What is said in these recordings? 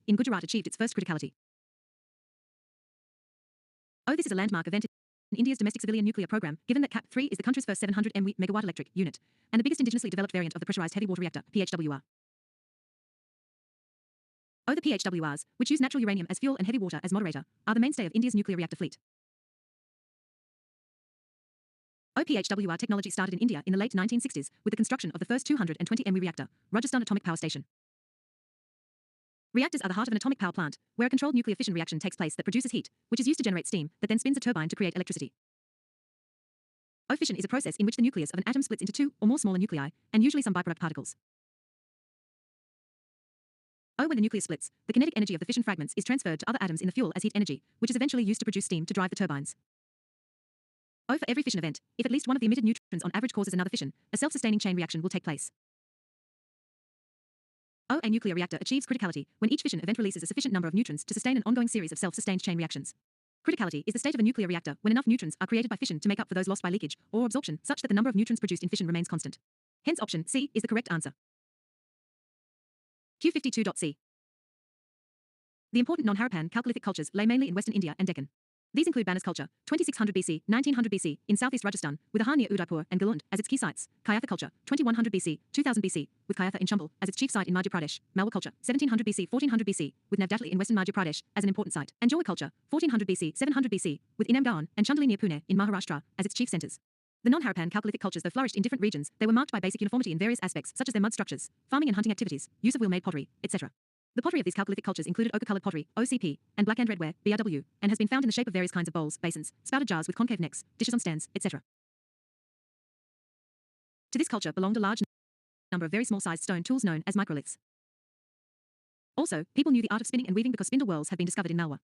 in Gujarat achieved its first criticality. Oh, this is a landmark event in India's domestic civilian nuclear program, given that CAP-3 is the country's first 700 megawatt electric unit, and the biggest indigenously developed variant of the pressurized heavy water reactor, PHWR. Oh, the PHWRs, which use natural uranium as fuel and heavy water as moderator, are the mainstay of India's nuclear reactor fleet. Oh, PHWR technology started in India in the late 1960s with the construction of the first 220 MW reactor, Rajasthan Atomic Power Station. Reactors are the heart of an atomic power plant, where a controlled nuclear fission reaction takes place that produces heat, which is used to generate steam, that then spins a turbine to create electricity. Oh, fission is a process in which the nucleus of an atom splits into two or more smaller nuclei, and usually some byproduct particles. Oh, when the nucleus splits, the kinetic energy of the fission fragments is transferred to other atoms in the fuel as heat energy, which is eventually used to produce steam to drive the turbines. Oh, for every fission event, if at least one of the emitted neutrons on average causes another fission, a self-sustaining chain reaction will take place. Oh, a nuclear reactor achieves criticality when each fission event releases a sufficient number of neutrons to sustain an ongoing series of self-sustained chain reactions. Criticality is the state of a nuclear reactor when enough neutrons are created by fission to make up for those lost by leakage or absorption, such that the number of neutrons produced in fission remains constant. Hence option C is the correct answer. Q52.C. The important non-Harappan Chalcolithic cultures lay mainly in western India and Deccan. These include Banas culture, 2600 BC, 1900 BC, in southeast Rajasthan, with Ahar near Udaipur and Galund as its key sites, Kayatha culture, 2100 BC, 2000 BC, with Kayatha in Chambal as its chief site in Madhya Pradesh, Malwa culture, 1700 BC, 1400 BC, with Navdatli in western Madhya Pradesh as an important site, and Jorwa culture, 1400 BC, 700 BC, with Inamgaon and Chandali near Pune in Maharashtra as its chief centers. The non-Harappan Chalcolithic cultures though flourished in different regions, they were marked by basic uniformity in various aspects such as their mud structures, farming and hunting activities, use of wheel-made pottery, etc. The pottery of these Chalcolithic cultures included ochre-colored pottery, OCP, and black and red ware, BRW, and has been found in the shape of various kinds of bowls, basins, spouted jars with concave necks, dishes on stands, etc. To this culture belonged a large number of very small-sized stone tools known as microliths. Also, people knew the art of spinning and weaving because spindle whorls had been discovered in Malwa.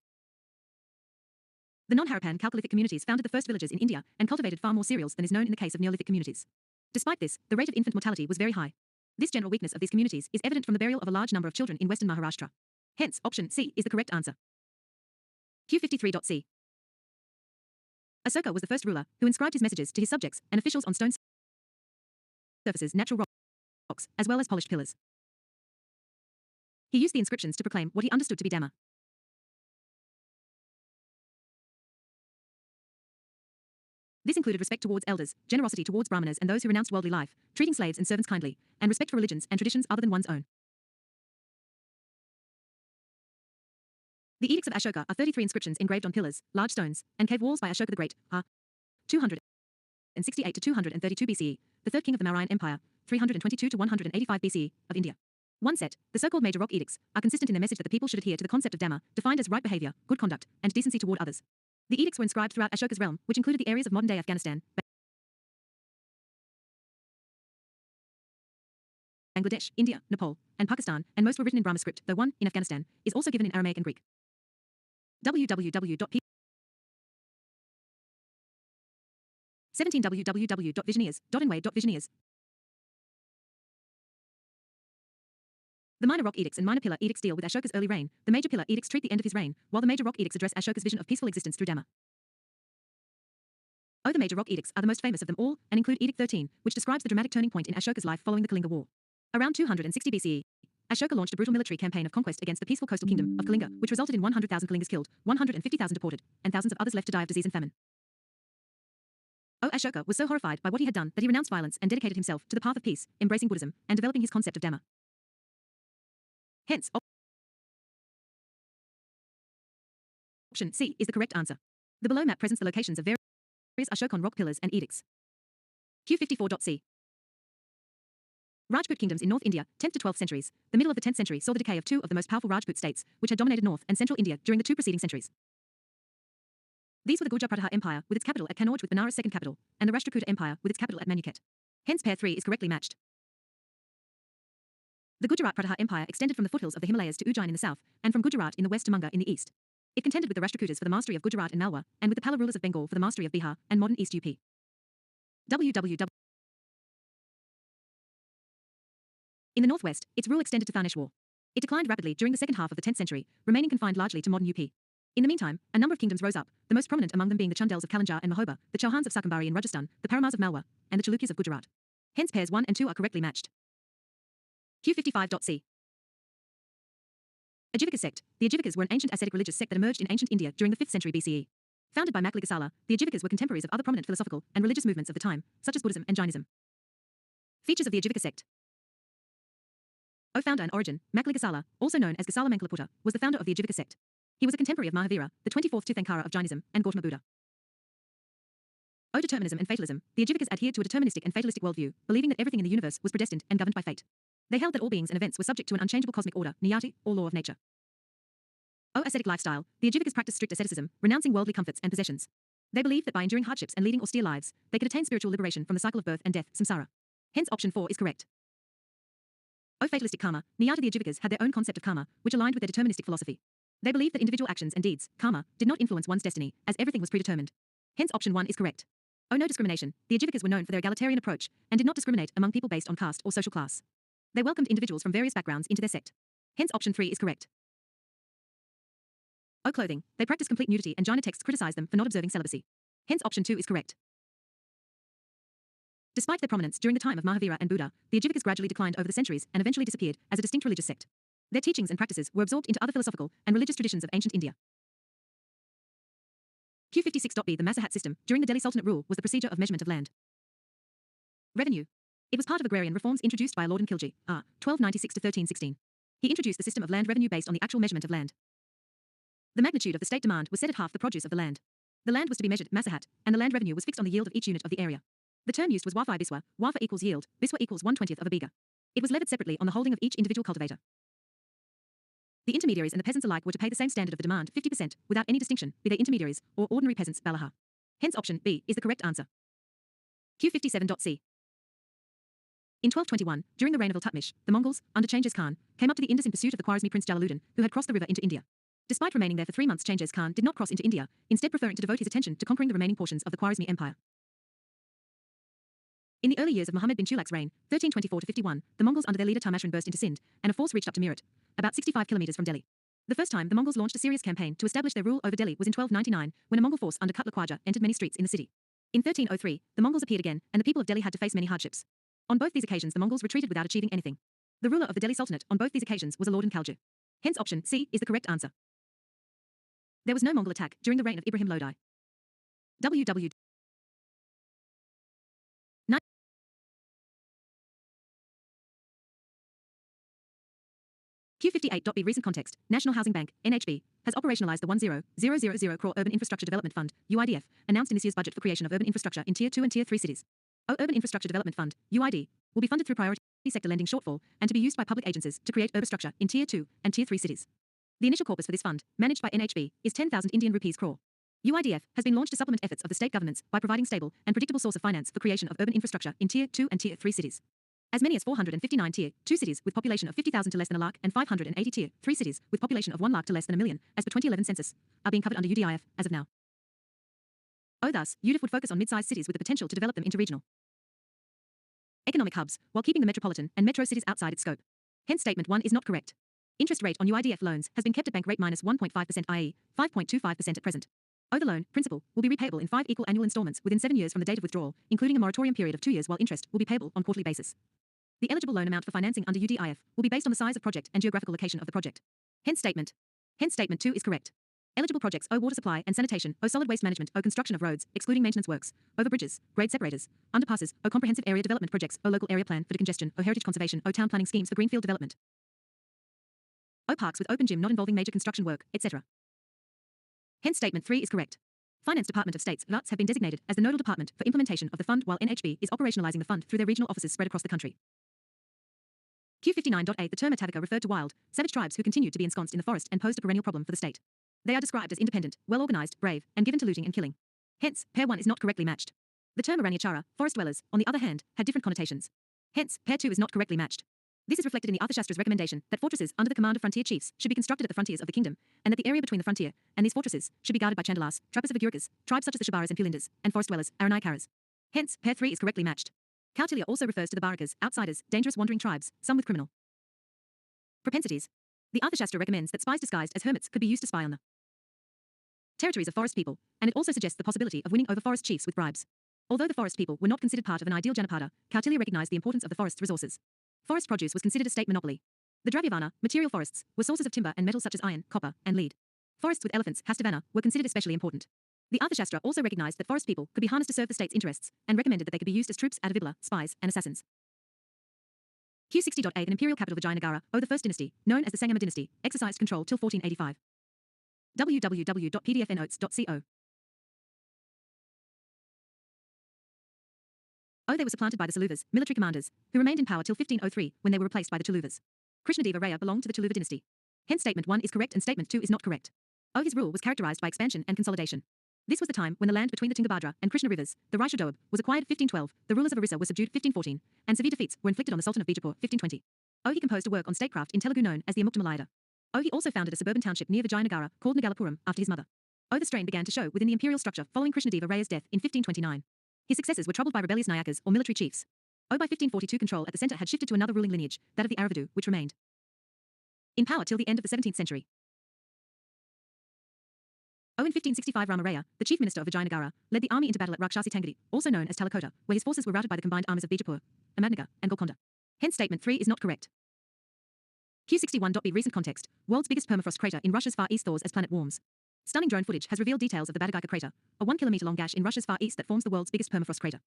The non-Harappan Chalcolithic communities founded the first villages in India and cultivated far more cereals than is known in the case of Neolithic communities. Despite this, the rate of infant mortality was very high. This general weakness of these communities is evident from the burial of a large number of children in western Maharashtra. Hence, option C is the correct answer. Q53.C. Ashoka was the first ruler who inscribed his messages to his subjects and officials on stone surfaces, natural rocks, as well as polished pillars. He used the inscriptions to proclaim what he understood to be Dhamma. This included respect towards elders, generosity towards brahmanas and those who renounced worldly life, treating slaves and servants kindly, and respect for religions and traditions other than one's own. The edicts of Ashoka are 33 inscriptions engraved on pillars, large stones, and cave walls by Ashoka the Great, 268 to 232 BCE, the third king of the Mauryan Empire, 322 to 185 BCE, of India. One set, the so-called major rock edicts, are consistent in their message that the people should adhere to the concept of Dhamma, defined as right behavior, good conduct, and decency toward others. The edicts were inscribed throughout Ashoka's realm, which included the areas of modern-day Afghanistan, Bangladesh, India, Nepal, and Pakistan, and most were written in Brahma script, though one, in Afghanistan, is also given in Aramaic and Greek. www.visioneers.nwa.visioneers. The minor rock edicts and minor pillar edicts deal with Ashoka's early reign. The major pillar edicts treat the end of his reign, while the major rock edicts address Ashoka's vision of peaceful existence through Dhamma. Oh, the major rock edicts are the most famous of them all, and include Edict 13, which describes the dramatic turning point in Ashoka's life following the Kalinga War. Around 260 BCE, Ashoka launched a brutal military campaign of conquest against the peaceful coastal kingdom of Kalinga, which resulted in 100,000 Kalingas killed, 150,000 deported, and thousands of others left to die of disease and famine. Oh, Ashoka was so horrified by what he had done that he renounced violence and dedicated himself to the path of peace, embracing Buddhism, and developing his concept of Dhamma. Hence, option C is the correct answer. The below map presents the locations of various Ashokan rock pillars and edicts. Q54.C. Rajput kingdoms in North India, 10th to 12th centuries. The middle of the 10th century saw the decay of two of the most powerful Rajput states, which had dominated North and Central India during the two preceding centuries. These were the Gurjar Pratihar Empire, with its capital at Kannauj with Benares' second capital, and the Rashtrakuta Empire, with its capital at Maniket. Hence pair 3 is correctly matched. The Gujarat Pratihar Empire extended from the foothills of the Himalayas to Ujjain in the south, and from Gujarat in the west to Manga in the east. It contended with the Rashtrakutas for the mastery of Gujarat and Malwa, and with the Pala rulers of Bengal for the mastery of Bihar and modern East UP. www. In the northwest, its rule extended to Thanishwar. It declined rapidly during the second half of the 10th century, remaining confined largely to modern UP. In the meantime, a number of kingdoms rose up, the most prominent among them being the Chandels of Kalanjar and Mahoba, the Chauhans of Sakambari in Rajasthan, the Paramars of Malwa, and the Chalukyas of Gujarat. Hence pairs 1 and 2 are correctly matched. Q55.C. Ajivika sect. The Ajivikas were an ancient ascetic religious sect that emerged in ancient India during the 5th century BCE. Founded by Makligasala, the Ajivikas were contemporaries of other prominent philosophical and religious movements of the time, such as Buddhism and Jainism. Features of the Ajivika sect. Founder and origin, Makligasala, also known as Gosala Mankalaputta, was the founder of the Ajivika sect. He was a contemporary of Mahavira, the 24th Tirthankara of Jainism, and Gautama Buddha. Determinism and fatalism. The Ajivikas adhered to a deterministic and fatalistic worldview, believing that everything in the universe was predestined and governed by fate. They held that all beings and events were subject to an unchangeable cosmic order, niyati, or law of nature. Ascetic lifestyle. The Ajivikas practiced strict asceticism, renouncing worldly comforts and possessions. They believed that by enduring hardships and leading austere lives, they could attain spiritual liberation from the cycle of birth and death, samsara. Hence option 4 is correct. Fatalistic karma. Niyata. The Ajivikas had their own concept of karma, which aligned with their deterministic philosophy. They believed that individual actions and deeds, karma, did not influence one's destiny, as everything was predetermined. Hence option 1 is correct. No discrimination. The Ajivikas were known for their egalitarian approach, and did not discriminate among people based on caste or social class. They welcomed individuals from various backgrounds into their sect. Hence option 3 is correct. Clothing. They practiced complete nudity, and Jaina texts criticize them for not observing celibacy. Hence option 2 is correct. Despite their prominence during the time of Mahavira and Buddha, the Ajivikas gradually declined over the centuries and eventually disappeared as a distinct religious sect. Their teachings and practices were absorbed into other philosophical and religious traditions of ancient India. Q56.b. The Masahat system during the Delhi Sultanate rule was the procedure of measurement of land. Revenue. It was part of agrarian reforms introduced by Lord Khilji, R. 1296 to 1316. He introduced the system of land revenue based on the actual measurement of land. The magnitude of the state demand was set at half the produce of the land. The land was to be measured, masahat, and the land revenue was fixed on the yield of each unit of the area. The term used was wafa biswa, wafa equals yield, biswa equals 1/20th of a biga. It was levied separately on the holding of each individual cultivator. The intermediaries and the peasants alike were to pay the same standard of the demand, 50%, without any distinction, be they intermediaries or ordinary peasants, balaha. Hence option B is the correct answer. Q57.c. In 1221, during the reign of Iltutmish, the Mongols, under Chengiz Khan, came up to the Indus in pursuit of the Khwarezmi prince Jalaluddin, who had crossed the river into India. Despite remaining there for 3 months, Chengiz Khan did not cross into India, instead preferring to devote his attention to conquering the remaining portions of the Khwarezmi Empire. In the early years of Muhammad bin Tughlaq's reign, 1324 to 51, the Mongols under their leader Tarmashran burst into Sindh, and a force reached up to Meerut, about 65 kilometers from Delhi. The first time the Mongols launched a serious campaign to establish their rule over Delhi was in 1299, when a Mongol force under Kutluk Khwaja entered many streets in the city. In 1303, the Mongols appeared again, and the people of Delhi had to face many hardships. On both these occasions the Mongols retreated without achieving anything. The ruler of the Delhi Sultanate on both these occasions was a Lord Khalju. Hence option C is the correct answer. There was no Mongol attack during the reign of Ibrahim Lodi. WW. Q58.b. Recent context. National Housing Bank, NHB, has operationalized the 10,000 crore Urban Infrastructure Development Fund, UIDF, announced in this year's budget for creation of urban infrastructure in Tier 2 and Tier 3 cities. Urban Infrastructure Development Fund, UID, will be funded through priority sector lending shortfall and to be used by public agencies to create urban structure in Tier 2 and Tier 3 cities. The initial corpus for this fund, managed by NHB, is 10,000 Indian rupees crore. UIDF has been launched to supplement efforts of the state governments by providing stable and predictable source of finance for creation of urban infrastructure in Tier 2 and Tier 3 cities. As many as 459 Tier 2 cities with population of 50,000 to less than a lakh and 580 Tier 3 cities with population of 1 lakh to less than a million, as per 2011 census, are being covered under UDIF as of now. Thus, UDIF would focus on mid-sized cities with the potential to develop them into regional economic hubs, while keeping the metropolitan and metro cities outside its scope. Hence statement 1 is not correct. Interest rate on UIDF loans has been kept at bank rate minus 1.5%, i.e., 5.25% at present. The loan, principal, will be repayable in 5 equal annual installments within 7 years from the date of withdrawal, including a moratorium period of 2 years, while interest will be payable on quarterly basis. The eligible loan amount for financing under UDIF will be based on the size of project and geographical location of the project. Hence statement 2 is correct. Eligible projects: water supply and sanitation, solid waste management, construction of roads, excluding maintenance works, over bridges, grade separators, underpasses, comprehensive area development projects, local area plan for decongestion, heritage conservation, town planning schemes for greenfield development, parks with open gym not involving major construction work, etc. Hence statement 3 is correct. Finance Department of States, VATS, have been designated as the nodal department for implementation of the fund, while NHB is operationalizing the fund through their regional offices spread across the country. Q59.8. The term Atavika referred to wild, savage tribes who continued to be ensconced in the forest and posed a perennial problem for the state. They are described as independent, well-organized, brave, and given to looting and killing. Hence, pair 1 is not correctly matched. The term Aranyachara, forest dwellers, on the other hand, had different connotations. Hence, pair 2 is not correctly matched. This is reflected in the Arthashastra's recommendation that fortresses under the command of frontier chiefs should be constructed at the frontiers of the kingdom, and that the area between the frontier and these fortresses should be guarded by Chandalas, trappers of Agurikas, tribes such as the Shabaras and Pulindas, and forest dwellers, Aranayakaras. Hence, pair 3 is correctly matched. Kautilya also refers to the Barakas, outsiders, dangerous wandering tribes, some with criminal propensities. The Arthashastra recommends that spies disguised as hermits could be used to spy on the territories of forest people, and it also suggests the possibility of winning over forest chiefs with bribes. Although the forest people were not considered part of an ideal Janapada, Kautilya recognized the importance of the forest's resources. Forest produce was considered a state monopoly. The Dravyavana, material forests, were sources of timber and metals such as iron, copper, and lead. Forests with elephants, Hastavana, were considered especially important. The Arthashastra also recognized that forest people could be harnessed to serve the state's interests, and recommended that they could be used as troops out of Vibhala, spies, and assassins. Q60.A, the imperial capital of Vijayanagara, the First Dynasty, known as the Sangama Dynasty, exercised control till 1485. www.pdfnotes.co. They were supplanted by the Saluvas, military commanders, who remained in power till 1503, when they were replaced by the Chaluvas. Krishnadeva Raya belonged to the Chaluva dynasty. Hence statement 1 is correct and statement 2 is not correct. His rule was characterized by expansion and consolidation. This was the time when the land between the Tungabhadra and Krishna rivers, the Raishudoab, was acquired 1512, the rulers of Orissa were subdued 1514, and severe defeats were inflicted on the Sultan of Bijapur 1520. He composed a work on statecraft in Telugu known as the Amukta Malayada. He also founded a suburban township near Vijayanagara called Nagalapuram after his mother. The strain began to show within the imperial structure following Krishnadeva Raya's death in 1529. His successors were troubled by rebellious Nayakas or military chiefs. By 1542 control at the centre had shifted to another ruling lineage, that of the Aravadu, which remained in power till the end of the 17th century. In 1565 Ramaraya, the chief minister of Vijayanagara, led the army into battle at Rakshasi Tangadi, also known as Talakota, where his forces were routed by the combined armies of Bijapur, Ahmadnagar, and Golconda. Hence statement 3 is not correct. Q61.B Recent context. World's biggest permafrost crater in Russia's far east thaws as planet warms. Stunning drone footage has revealed details of the Badagaika crater, a 1 kilometer-long gash in Russia's far east that forms the world's biggest permafrost crater.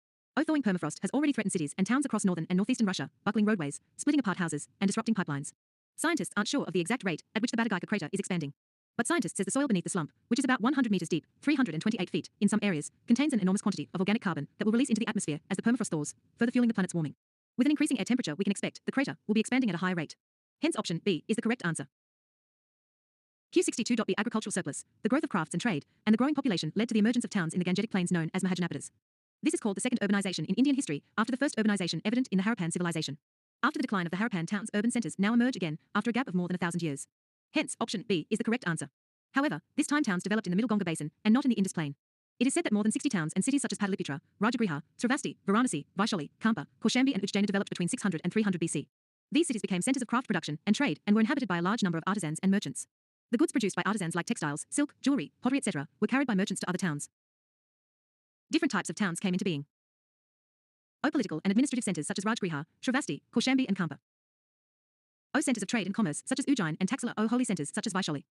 Thawing permafrost has already threatened cities and towns across northern and northeastern Russia, buckling roadways, splitting apart houses, and disrupting pipelines. Scientists aren't sure of the exact rate at which the Badagaika crater is expanding. But scientists says the soil beneath the slump, which is about 100 meters deep, 328 feet, in some areas, contains an enormous quantity of organic carbon that will release into the atmosphere as the permafrost thaws, further fueling the planet's warming. With an increasing air temperature, we can expect the crater will be expanding at a higher rate. Hence option B is the correct answer. Q62.B Agricultural surplus. The growth of crafts and trade, and the growing population led to the emergence of towns in the Gangetic plains known as Mahajanapadas. This is called the second urbanization in Indian history, after the first urbanization evident in the Harappan civilization. After the decline of the Harappan towns, urban centers now emerge again, after a gap of more than 1,000 years. Hence, option B is the correct answer. However, this time towns developed in the Middle Ganga Basin, and not in the Indus Plain. It is said that more than 60 towns and cities such as Padalipitra, Rajagriha, Sravasti, Varanasi, Vaishali, Kampa, Kaushambi and Ujjaina developed between 600 and 300 BC. These cities became centers of craft production and trade and were inhabited by a large number of artisans and merchants. The goods produced by artisans like textiles, silk, jewelry, pottery etc. were carried by merchants to other towns. Different types of towns came into being. Political and administrative centers such as Rajagriha, Sravasti, Kaushambi and Kampa. Centers of trade and commerce such as Ujjain and Taxila. Holy centers such as Vaishali.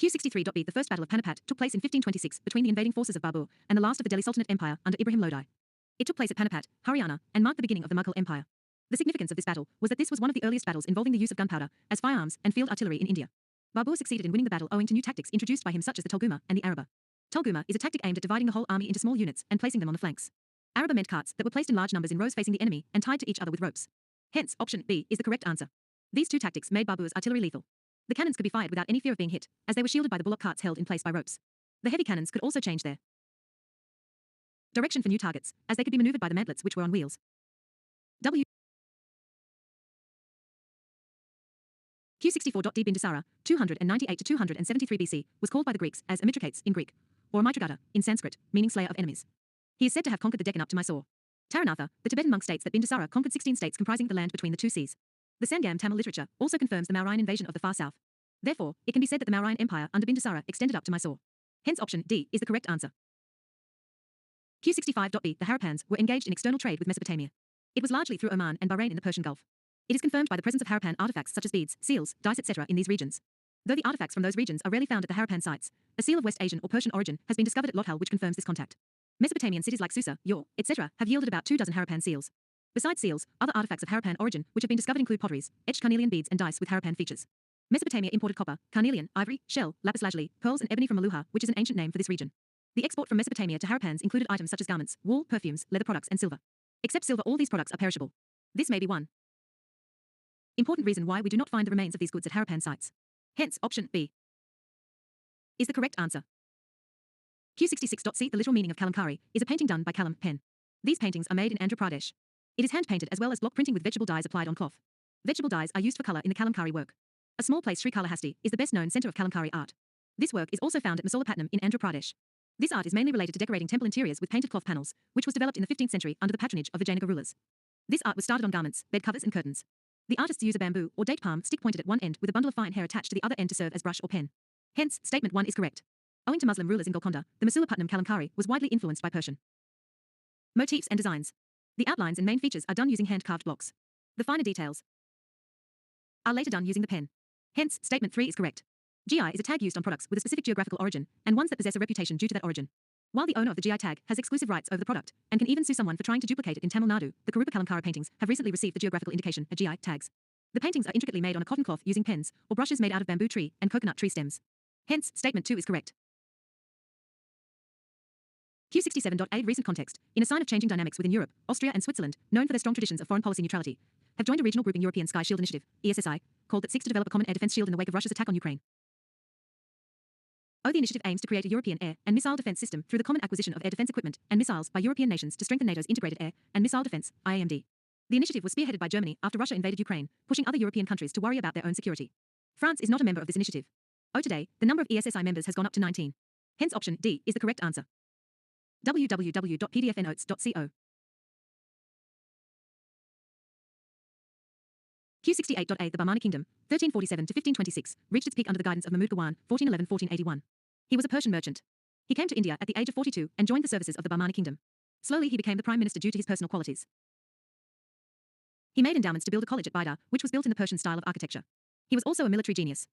Q63.B The First Battle of Panipat took place in 1526 between the invading forces of Babur and the last of the Delhi Sultanate Empire under Ibrahim Lodi. It took place at Panipat, Haryana, and marked the beginning of the Mughal Empire. The significance of this battle was that this was one of the earliest battles involving the use of gunpowder as firearms and field artillery in India. Babur succeeded in winning the battle owing to new tactics introduced by him such as the Tulguma and the Araba. Tulguma is a tactic aimed at dividing the whole army into small units and placing them on the flanks. Araba meant carts that were placed in large numbers in rows facing the enemy and tied to each other with ropes. Hence, option B is the correct answer. These two tactics made Babur's artillery lethal. The cannons could be fired without any fear of being hit, as they were shielded by the bullock carts held in place by ropes. The heavy cannons could also change their direction for new targets, as they could be maneuvered by the mantlets which were on wheels. Q64.D Bindusara, 298 to 273 BC, was called by the Greeks as Amitracates in Greek, or Mitragata in Sanskrit, meaning slayer of enemies. He is said to have conquered the Deccan up to Mysore. Taranatha, the Tibetan monk, states that Bindusara conquered 16 states comprising the land between the two seas. The Sangam Tamil literature also confirms the Mauryan invasion of the far south. Therefore, it can be said that the Mauryan Empire under Bindusara extended up to Mysore. Hence option D is the correct answer. Q65.B The Harappans were engaged in external trade with Mesopotamia. It was largely through Oman and Bahrain in the Persian Gulf. It is confirmed by the presence of Harappan artifacts such as beads, seals, dice etc. in these regions. Though the artifacts from those regions are rarely found at the Harappan sites, a seal of West Asian or Persian origin has been discovered at Lothal which confirms this contact. Mesopotamian cities like Susa, Yor, etc. have yielded about 24 Harappan seals. Besides seals, other artifacts of Harappan origin which have been discovered include potteries, etched carnelian beads and dice with Harappan features. Mesopotamia imported copper, carnelian, ivory, shell, lapis lazuli, pearls and ebony from Maluha, which is an ancient name for this region. The export from Mesopotamia to Harappans included items such as garments, wool, perfumes, leather products and silver. Except silver, all these products are perishable. This may be one important reason why we do not find the remains of these goods at Harappan sites. Hence, option B is the correct answer. Q66.C The literal meaning of Kalamkari is a painting done by Kalam pen. These paintings are made in Andhra Pradesh. It is hand-painted as well as block printing with vegetable dyes applied on cloth. Vegetable dyes are used for colour in the Kalamkari work. A small place, Srikalahasti, is the best-known centre of Kalamkari art. This work is also found at Masolapatnam in Andhra Pradesh. This art is mainly related to decorating temple interiors with painted cloth panels, which was developed in the 15th century under the patronage of Vijayanagar rulers. This art was started on garments, bed covers and curtains. The artists use a bamboo or date palm stick pointed at one end with a bundle of fine hair attached to the other end to serve as brush or pen. Hence, statement 1 is correct. Owing to Muslim rulers in Golconda, the Masulapatnam Kalamkari was widely influenced by Persian motifs and designs. The outlines and main features are done using hand-carved blocks. The finer details are later done using the pen. Hence, statement 3 is correct. GI is a tag used on products with a specific geographical origin and ones that possess a reputation due to that origin. While the owner of the GI tag has exclusive rights over the product and can even sue someone for trying to duplicate it in Tamil Nadu, the Karupa Kalamkara paintings have recently received the geographical indication of GI tags. The paintings are intricately made on a cotton cloth using pens or brushes made out of bamboo tree and coconut tree stems. Hence, statement 2 is correct. Q67.8 Recent context. In a sign of changing dynamics within Europe, Austria and Switzerland, known for their strong traditions of foreign policy neutrality, have joined a regional grouping European Sky Shield Initiative, ESSI, called that seeks to develop a common air defense shield in the wake of Russia's attack on Ukraine. The initiative aims to create a European air and missile defense system through the common acquisition of air defense equipment and missiles by European nations to strengthen NATO's integrated air and missile defense, IAMD. The initiative was spearheaded by Germany after Russia invaded Ukraine, pushing other European countries to worry about their own security. France is not a member of this initiative. Today, the number of ESSI members has gone up to 19. Hence option D is the correct answer. www.pdfnotes.co. Q68.8 The Bahmani Kingdom, 1347 to 1526, reached its peak under the guidance of Mahmud Gawan, 1411-1481. He was a Persian merchant. He came to India at the age of 42 and joined the services of the Bahmani Kingdom. Slowly he became the prime minister due to his personal qualities. He made endowments to build a college at Bidar, which was built in the Persian style of architecture. He was also a military genius.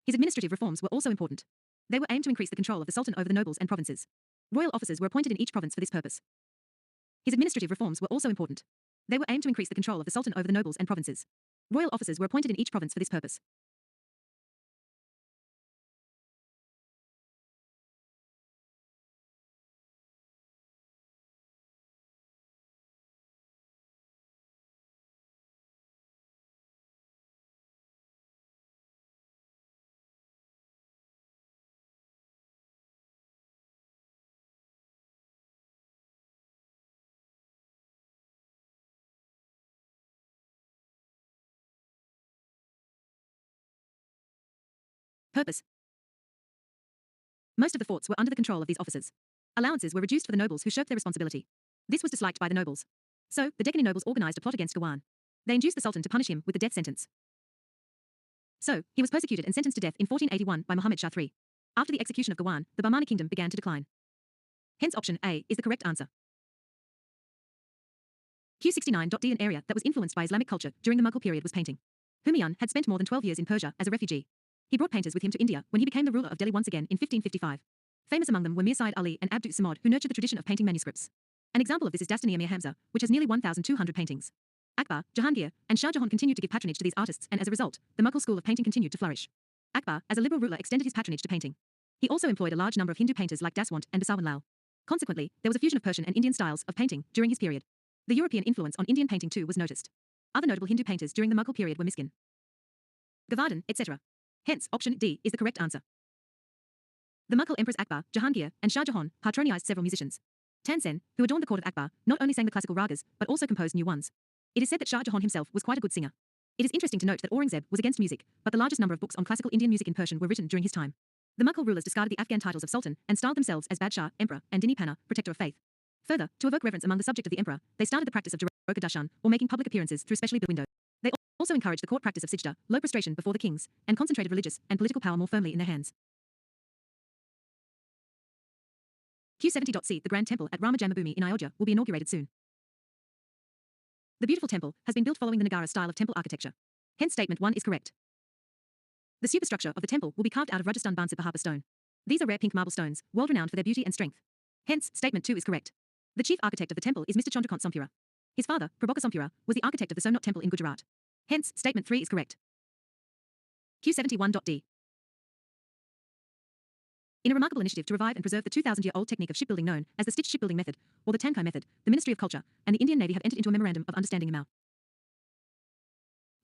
His administrative reforms were also important. They were aimed to increase the control of the Sultan over the nobles and provinces. Royal officers were appointed in each province for this purpose. His administrative reforms were also important. They were aimed to increase the control of the Sultan over the nobles and provinces. Royal officers were appointed in each province for this purpose. Purpose. Most of the forts were under the control of these officers. Allowances were reduced for the nobles who shirked their responsibility. This was disliked by the nobles. So, the Deccani nobles organized a plot against Gawan. They induced the Sultan to punish him with the death sentence. So, he was persecuted and sentenced to death in 1481 by Muhammad Shah III. After the execution of Gawan, the Bahmani kingdom began to decline. Hence option A is the correct answer. Q69.D An area that was influenced by Islamic culture during the Mughal period was painting. Humayun had spent more than 12 years in Persia as a refugee. He brought painters with him to India when he became the ruler of Delhi once again in 1555. Famous among them were Mir Syed Ali and Abdu Samad, who nurtured the tradition of painting manuscripts. An example of this is Dastani Mir Hamza, which has nearly 1,200 paintings. Akbar, Jahangir, and Shah Jahan continued to give patronage to these artists, and as a result, the Mughal school of painting continued to flourish. Akbar, as a liberal ruler, extended his patronage to painting. He also employed a large number of Hindu painters like Daswant and Basawan Lal. Consequently, there was a fusion of Persian and Indian styles of painting during his period. The European influence on Indian painting too was noticed. Other notable Hindu painters during the Mughal period were Miskin, Govardhan, etc. Hence, option D is the correct answer. The Mughal emperors Akbar, Jahangir, and Shah Jahan patronized several musicians. Tansen, who adorned the court of Akbar, not only sang the classical ragas, but also composed new ones. It is said that Shah Jahan himself was quite a good singer. It is interesting to note that Aurangzeb was against music, but the largest number of books on classical Indian music in Persian were written during his time. The Mughal rulers discarded the Afghan titles of Sultan and styled themselves as Badshah, Emperor, and Dini Pana, Protector of Faith. Further, to evoke reverence among the subject of the emperor, they started the practice of Daroga Darshan, or making public appearances through specially built windows. They also encouraged the court practice of sijda, low prostration before the kings, and concentrated religious and political power more firmly in their hands. Q70.C The Grand Temple at Rama Janmabhoomi in Ayodhya will be inaugurated soon. The beautiful temple has been built following the Nagara style of temple architecture. Hence statement 1 is correct. The superstructure of the temple will be carved out of Rajasthan Bansir Bahapa stone. These are rare pink marble stones, world-renowned for their beauty and strength. Hence, statement 2 is correct. The chief architect of the temple is Mr. Chandrakant Sompura. His father, Prabhakar Sompura, was the architect of the Somnath temple in Gujarat. Hence, statement 3 is correct. Q71.D In a remarkable initiative to revive and preserve the 2,000-year-old technique of shipbuilding known as the stitched shipbuilding method, or the Tankai method, the Ministry of Culture and the Indian Navy have entered into a memorandum of understanding.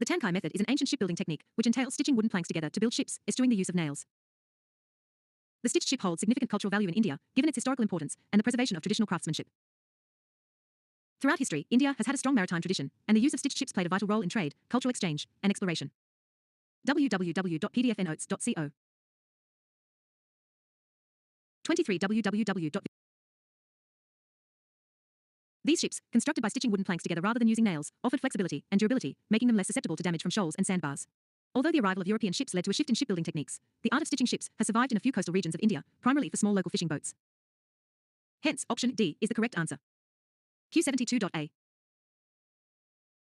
The Tankai method is an ancient shipbuilding technique which entails stitching wooden planks together to build ships, eschewing the use of nails. The stitched ship holds significant cultural value in India, given its historical importance and the preservation of traditional craftsmanship. Throughout history, India has had a strong maritime tradition, and the use of stitched ships played a vital role in trade, cultural exchange, and exploration. www.pdfnotes.co 23 www. These ships, constructed by stitching wooden planks together rather than using nails, offered flexibility and durability, making them less susceptible to damage from shoals and sandbars. Although the arrival of European ships led to a shift in shipbuilding techniques, the art of stitching ships has survived in a few coastal regions of India, primarily for small local fishing boats. Hence, option D is the correct answer. Q72.A.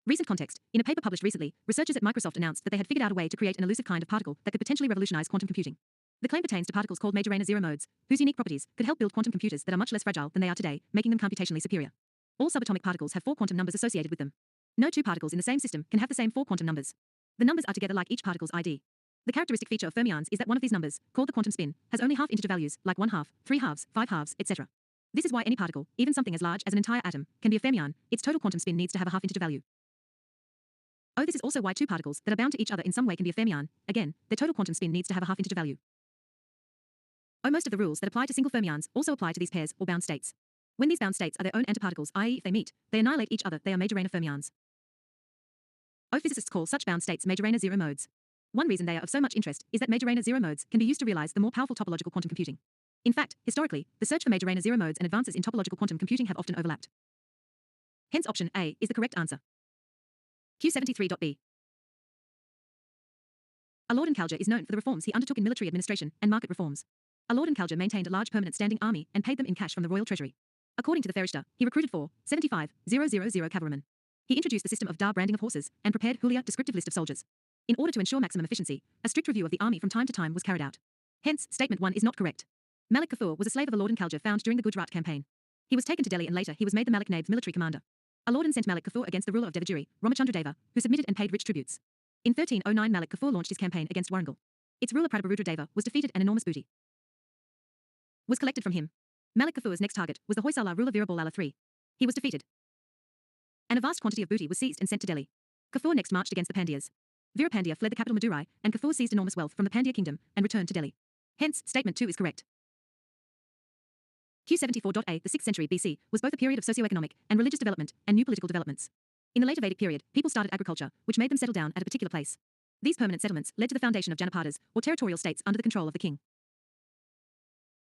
Recent context. In a paper published recently, researchers at Microsoft announced that they had figured out a way to create an elusive kind of particle that could potentially revolutionize quantum computing. The claim pertains to particles called Majorana zero modes, whose unique properties could help build quantum computers that are much less fragile than they are today, making them computationally superior. All subatomic particles have 4 quantum numbers associated with them. No two particles in the same system can have the same 4 quantum numbers. The numbers are together like each particle's ID. The characteristic feature of fermions is that one of these numbers, called the quantum spin, has only half-integer values, like 1/2, 3/2, 5/2, etc. This is why any particle, even something as large as an entire atom, can be a fermion. Its total quantum spin needs to have a half-integer value. Oh, this is also why two particles that are bound to each other in some way can be a fermion. Again, their total quantum spin needs to have a half-integer value. Oh, most of the rules that apply to single fermions also apply to these pairs or bound states. When these bound states are their own antiparticles, i.e. if they meet, they annihilate each other, they are Majorana fermions. Oh, physicists call such bound states Majorana zero modes. One reason they are of so much interest is that Majorana zero modes can be used to realize the more powerful topological quantum computing. In fact, historically, the search for Majorana zero modes and advances in topological quantum computing have often overlapped. Hence option A is the correct answer. Q73.B. Alauddin Khalja is known for the reforms he undertook in military administration and market reforms. Alauddin Khalja maintained a large permanent standing army and paid them in cash from the royal treasury. According to the Ferishta, he recruited 75,000 cavalrymen. He introduced the system of Dar branding of horses and prepared Hulia descriptive list of soldiers. In order to ensure maximum efficiency, a strict review of the army from time to time was carried out. Hence, statement 1 is not correct. Malik Kafur was a slave of Alauddin Khalja found during the Gujarat campaign. He was taken to Delhi and later he was made the Malik Naib's military commander. Alauddin sent Malik Kafur against the ruler of Devagiri, Ramachandra Deva, who submitted and paid rich tributes. In 1309 Malik Kafur launched his campaign against Warangal. Its ruler Prataparudra Deva was defeated and enormous booty was collected from him. Malik Kafur's next target was the Hoysala ruler Virabal III. He was defeated, and a vast quantity of booty was seized and sent to Delhi. Kafur next marched against the Pandyas. Veerapandiya fled the capital Madurai, and Kafur seized enormous wealth from the Pandya kingdom and returned to Delhi. Hence, statement 2 is correct. Q74.A. The 6th century BC was both a period of socio-economic and religious development and new political developments. In the later Vedic period, people started agriculture, which made them settle down at a particular place. These permanent settlements led to the foundation of Janapadas, or territorial states under the control of the king.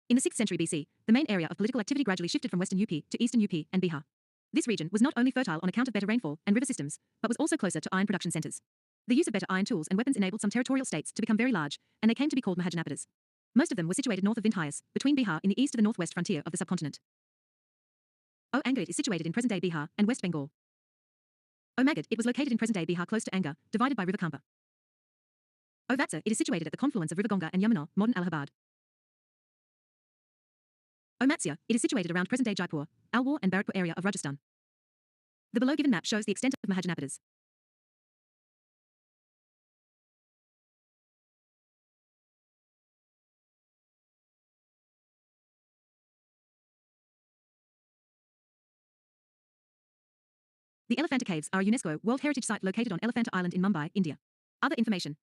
In the 6th century BC, the main area of political activity gradually shifted from western UP to eastern UP and Bihar. This region was not only fertile on account of better rainfall and river systems, but was also closer to iron production centers. The use of better iron tools and weapons enabled some territorial states to become very large, and they came to be called Mahajanapadas. Most of them were situated north of Vindhyas, between Bihar in the east to the northwest frontier of the subcontinent. O Angad is situated in present-day Bihar and West Bengal. O Magad, it was located in present-day Bihar close to Anga, divided by river Kampa. O Vatsa, it is situated at the confluence of river Ganga and Yamuna, modern Allahabad. O Matsya, it is situated around present-day Jaipur, Alwar and Bharatpur area of Rajasthan. The below given map shows the extent of Mahajanapadas. The Elephanta Caves are a UNESCO World Heritage Site located on Elephanta Island in Mumbai, India. Other information.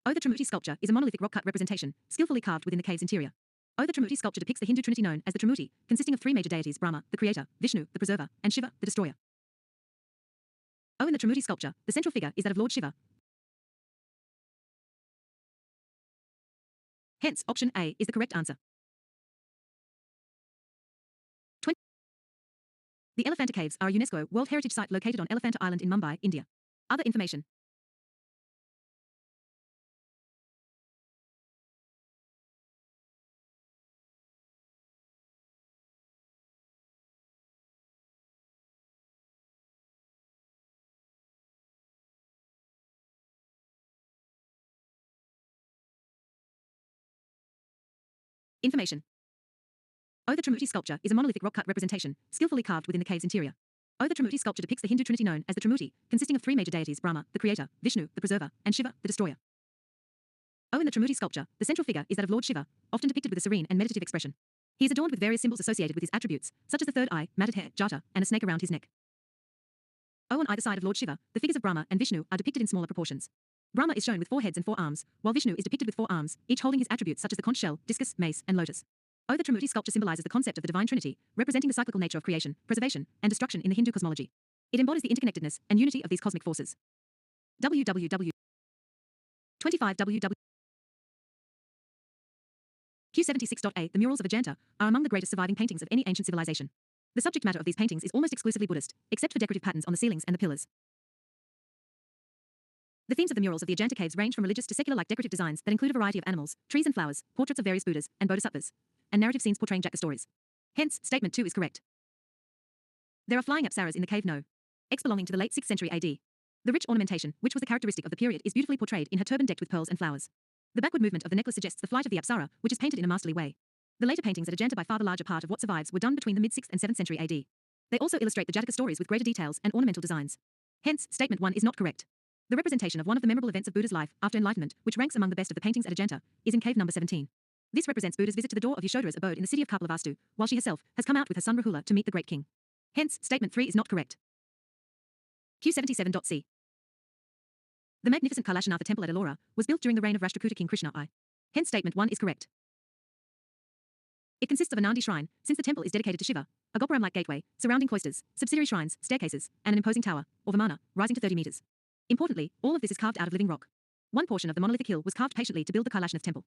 O the Trimurti sculpture is a monolithic rock-cut representation, skillfully carved within the cave's interior. O the Trimurti sculpture depicts the Hindu trinity known as the Trimurti, consisting of 3 major deities: Brahma, the creator; Vishnu, the preserver; and Shiva, the destroyer. O in the Trimurti sculpture, the central figure is that of Lord Shiva. Hence, option A is the correct answer. 20. The Elephanta Caves are a UNESCO World Heritage Site located on Elephanta Island in Mumbai, India. Other information. Information. O the Trimurti sculpture is a monolithic rock-cut representation, skillfully carved within the cave's interior. O the Trimurti sculpture depicts the Hindu trinity known as the Trimurti, consisting of 3 major deities: Brahma, the creator; Vishnu, the preserver; and Shiva, the destroyer. O in the Trimurti sculpture, the central figure is that of Lord Shiva, often depicted with a serene and meditative expression. He is adorned with various symbols associated with his attributes, such as the third eye, matted hair, jata, and a snake around his neck. On either side of Lord Shiva, the figures of Brahma and Vishnu are depicted in smaller proportions. Brahma is shown with 4 heads and 4 arms, while Vishnu is depicted with 4 arms, each holding his attributes such as the conch shell, discus, mace, and lotus. The Trimurti sculpture symbolizes the concept of the divine trinity, representing the cyclical nature of creation, preservation, and destruction in the Hindu cosmology. It embodies the interconnectedness and unity of these cosmic forces. www. 25 www. Q76.A. The murals of Ajanta are among the greatest surviving paintings of any ancient civilization. The subject matter of these paintings is almost exclusively Buddhist, except for decorative patterns on the ceilings and the pillars. The themes of the murals of the Ajanta caves range from religious to secular-like decorative designs that include a variety of animals, trees and flowers, portraits of various Buddhas and Bodhisattvas, and narrative scenes portraying Jataka stories. Hence, statement 2 is correct. There are flying apsaras in the cave No. X belonging to the late 6th century AD. The rich ornamentation, which was the characteristic of the period, is beautifully portrayed in her turban decked with pearls and flowers. The backward movement of the necklace suggests the flight of the apsara, which is painted in a masterly way. The later paintings at Ajanta by far the larger part of what survives were done between the mid-6th and 7th century AD. They also illustrate the Jataka stories with greater details and ornamental designs. Hence, statement 1 is not correct. The representation of one of the memorable events of Buddha's life after enlightenment, which ranks among the best of the paintings at Ajanta, is in cave number 17. This represents Buddha's visit to the door of Yashodhara's abode in the city of Kapilavastu, while she herself has come out with her son Rahula to meet the great king. Hence, statement 3 is not correct. Q77.c. The magnificent Kailashanatha temple at Ellora was built during the reign of Rashtrakuta King Krishna I. Hence, statement 1 is correct. It consists of a Nandi shrine, since the temple is dedicated to Shiva, a gopuram-like gateway, surrounding cloisters, subsidiary shrines, staircases, and an imposing tower, or vimana, rising to 30 meters. Importantly, all of this is carved out of living rock. One portion of the monolithic hill was carved patiently to build the Kailashnath temple.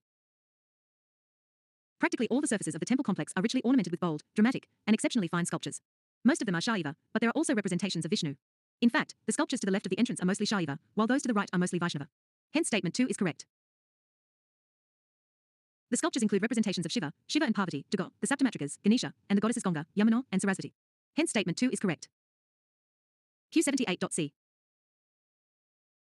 Practically all the surfaces of the temple complex are richly ornamented with bold, dramatic, and exceptionally fine sculptures. Most of them are Shaiva, but there are also representations of Vishnu. In fact, the sculptures to the left of the entrance are mostly Shaiva, while those to the right are mostly Vaishnava. Hence, statement 2 is correct. The sculptures include representations of Shiva, Shiva and Parvati, Dago, the Saptamatrikas, Ganesha, and the goddesses Ganga, Yamuna, and Sarasvati. Hence, statement 2 is correct. Q78.c.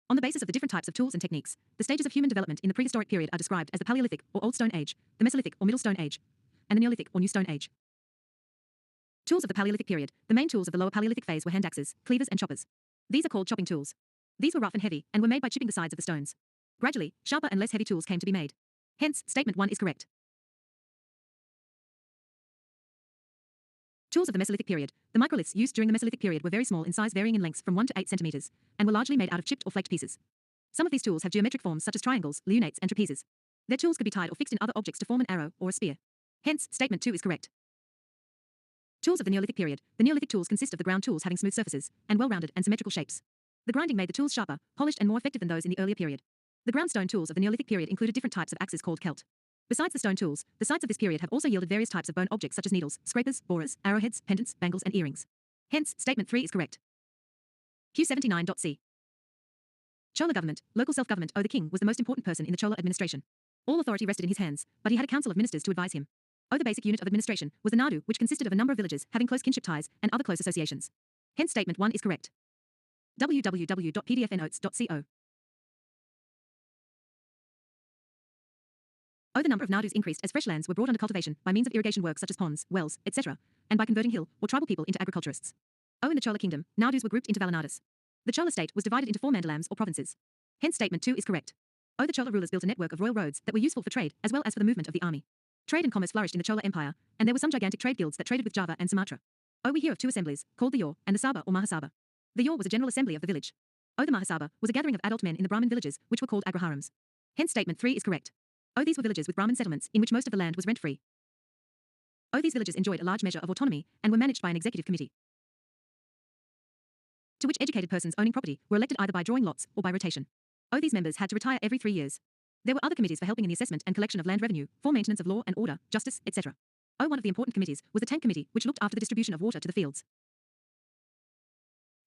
On the basis of the different types of tools and techniques, the stages of human development in the prehistoric period are described as the Paleolithic or Old Stone Age, the Mesolithic or Middle Stone Age, and the Neolithic or New Stone Age. Tools of the Paleolithic period. The main tools of the Lower Paleolithic phase were hand axes, cleavers, and choppers. These are called chopping tools. These were rough and heavy, and were made by chipping the sides of the stones. Gradually, sharper and less heavy tools came to be made. Hence, statement 1 is correct. Tools of the Mesolithic period. The microliths used during the Mesolithic period were very small in size, varying in lengths from 1 to 8 centimeters, and were largely made out of chipped or flaked pieces. Some of these tools have geometric forms such as triangles, lunates, and trapezes. Their tools could be tied or fixed in other objects to form an arrow or a spear. Hence, statement 2 is correct. Tools of the Neolithic period. The Neolithic tools consist of the ground tools having smooth surfaces and well-rounded and symmetrical shapes. The grinding made the tools sharper, polished, and more effective than those in the earlier period. The ground stone tools of the Neolithic period included different types of axes called celt. Besides the stone tools, the sites of this period have also yielded various types of bone objects such as needles, scrapers, borers, arrowheads, pendants, bangles, and earrings. Hence, statement 3 is correct. Q79.c. Chola government. Local self-government. The king was the most important person in the Chola administration. All authority rested in his hands, but he had a council of ministers to advise him. The basic unit of administration was the Nadu, which consisted of a number of villages having close kinship ties and other close associations. Hence, statement 1 is correct. www.pdfnotes.co. The number of Nadus increased as fresh lands were brought under cultivation by means of irrigation works such as ponds, wells, etc., and by converting hill or tribal people into agriculturists. In the Chola kingdom, Nadus were grouped into Valanadas. The Chola state was divided into 4 mandalams or provinces. Hence, statement 2 is correct. The Chola rulers built a network of royal roads that were useful for trade as well as for the movement of the army. Trade and commerce flourished in the Chola Empire, and there were some gigantic trade guilds that traded with Java and Sumatra. We hear of 2 assemblies, called the Yor and the Sabha or Mahasabha. The Yor was a general assembly of the village. The Mahasabha was a gathering of adult men in the Brahmin villages, which were called agraharams. Hence, statement 3 is correct. These were villages with Brahmin settlements in which most of the land was rent-free. These villages enjoyed a large measure of autonomy and were managed by an executive committee, to which educated persons owning property were elected either by drawing lots or by rotation. These members had to retire every 3 years. There were other committees for helping in the assessment and collection of land revenue, for maintenance of law and order, justice, etc. One of the important committees was the Tank Committee, which looked after the distribution of water to the fields.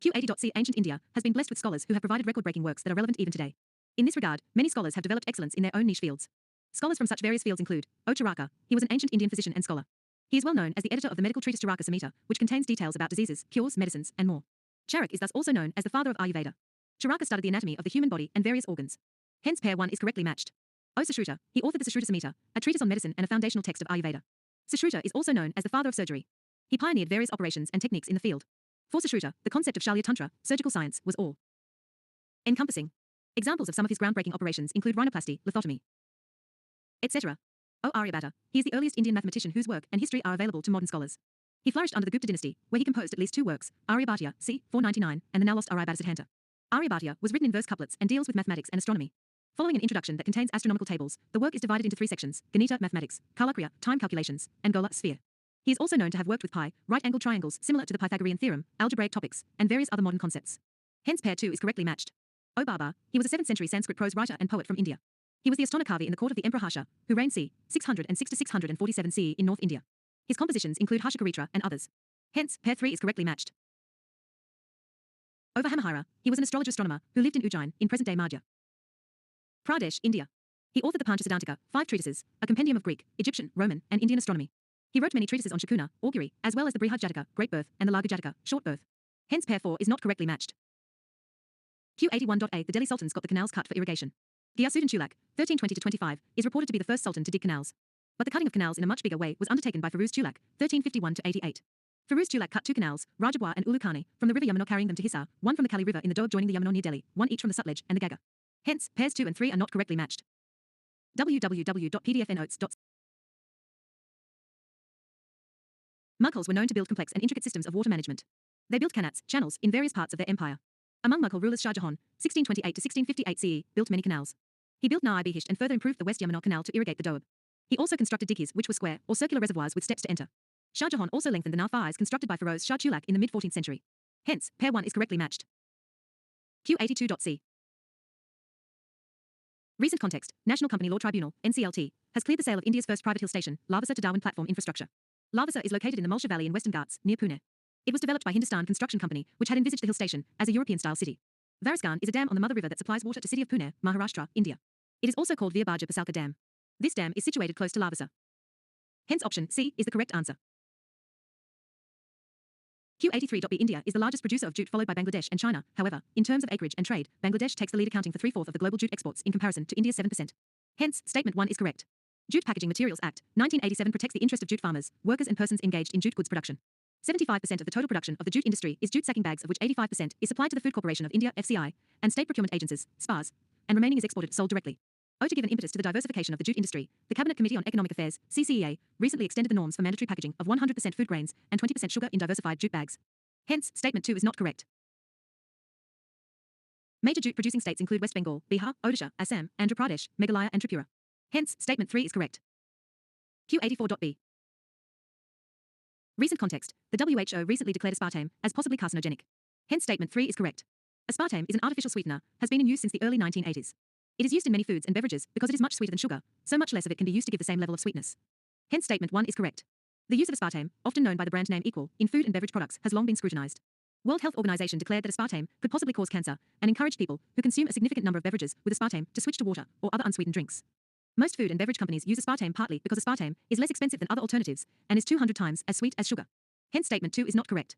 Q80.c. Ancient India has been blessed with scholars who have provided record-breaking works that are relevant even today. In this regard, many scholars have developed excellence in their own niche fields. Scholars from such various fields include Charaka. He was an ancient Indian physician and scholar. He is well known as the editor of the medical treatise Charaka Samhita, which contains details about diseases, cures, medicines, and more. Charak is thus also known as the father of Ayurveda. Charaka studied the anatomy of the human body and various organs. Hence, pair 1 is correctly matched. Sushruta. He authored the Sushruta Samhita, a treatise on medicine and a foundational text of Ayurveda. Sushruta is also known as the father of surgery. He pioneered various operations and techniques in the field. For Sushruta, the concept of Shalya Tantra, surgical science, was all encompassing. Examples of some of his groundbreaking operations include rhinoplasty, lithotomy, etc. Aryabhatta. He is the earliest Indian mathematician whose work and history are available to modern scholars. He flourished under the Gupta dynasty, where he composed at least two works, Aryabhatiya, c. 499, and the now lost Aryabhata. Aryabhatiya was written in verse couplets and deals with mathematics and astronomy. Following an introduction that contains astronomical tables, the work is divided into three sections: Ganita, mathematics; Kalakriya, time calculations; and Gola, sphere. He is also known to have worked with pi, right-angled triangles similar to the Pythagorean theorem, algebraic topics, and various other modern concepts. Hence pair 2 is correctly matched. O Baba, he was a 7th century Sanskrit prose writer and poet from India. He was the Astonakavi in the court of the Emperor Harsha, who reigned c. 606 to 647 CE in North India. His compositions include Harshakaritra and others. Hence, pair 3 is correctly matched. Over Hamahira, he was an astrologer-astronomer who lived in Ujjain, in present-day Madhya Pradesh, India. He authored the Panchasiddhantika, 5 treatises, a compendium of Greek, Egyptian, Roman, and Indian astronomy. He wrote many treatises on Shakuna, augury, as well as the Brihad Jataka, great birth, and the Laghu Jataka, short birth. Hence pair 4 is not correctly matched. Q81.A The Delhi Sultans got the canals cut for irrigation. Ghiyasuddin Tughlaq, 1320-25, is reported to be the first sultan to dig canals. But the cutting of canals in a much bigger way was undertaken by Firuz Tughlaq, 1351-88. Firuz Tughlaq cut 2 canals, Rajabwa and Ulukani, from the river Yamuna carrying them to Hisar, one from the Kali River in the Doab joining the Yamuna near Delhi, one each from the Sutlej and the Gaga. Hence, pairs 2 and 3 are not correctly matched. www.pdfnotes. Mughals were known to build complex and intricate systems of water management. They built kanats, channels, in various parts of their empire. Among Mughal rulers Shah Jahan, 1628 to 1658 CE, built many canals. He built Nai-Bihisht and further improved the West Yamuna Canal to irrigate the Doab. He also constructed diggis which were square or circular reservoirs with steps to enter. Shah Jahan also lengthened the Nafais constructed by Feroz Shah Tughlaq in the mid-14th century. Hence, pair 1 is correctly matched. Q82.C Recent context: National Company Law Tribunal, NCLT, has cleared the sale of India's first private hill station, Lavasa, to Darwin Platform Infrastructure. Lavasa is located in the Mulsha Valley in Western Ghats, near Pune. It was developed by Hindustan Construction Company, which had envisaged the hill station as a European-style city. Varisgan is a dam on the Mother River that supplies water to city of Pune, Maharashtra, India. It is also called Veerbaja Pasalka Dam. This dam is situated close to Lavasa. Hence option C is the correct answer. Q83.B India is the largest producer of jute followed by Bangladesh and China. However, in terms of acreage and trade, Bangladesh takes the lead accounting for 3/4 of the global jute exports in comparison to India's 7%. Hence, statement 1 is correct. Jute Packaging Materials Act, 1987 protects the interest of jute farmers, workers and persons engaged in jute goods production. 75% of the total production of the jute industry is jute sacking bags, of which 85% is supplied to the Food Corporation of India (FCI) and state procurement agencies (SPAs), and remaining is exported sold directly. To give an impetus to the diversification of the jute industry, the Cabinet Committee on Economic Affairs (CCEA) recently extended the norms for mandatory packaging of 100% food grains and 20% sugar in diversified jute bags. Hence, statement 2 is not correct. Major jute producing states include West Bengal, Bihar, Odisha, Assam, Andhra Pradesh, Meghalaya and Tripura. Hence, statement 3 is correct. Q84.B Recent context: the WHO recently declared aspartame as possibly carcinogenic. Hence, statement 3 is correct. Aspartame is an artificial sweetener, has been in use since the early 1980s. It is used in many foods and beverages because it is much sweeter than sugar, so much less of it can be used to give the same level of sweetness. Hence, statement 1 is correct. The use of aspartame, often known by the brand name Equal, in food and beverage products has long been scrutinized. World Health Organization declared that aspartame could possibly cause cancer and encouraged people who consume a significant number of beverages with aspartame to switch to water or other unsweetened drinks. Most food and beverage companies use aspartame partly because aspartame is less expensive than other alternatives and is 200 times as sweet as sugar. Hence, statement 2 is not correct.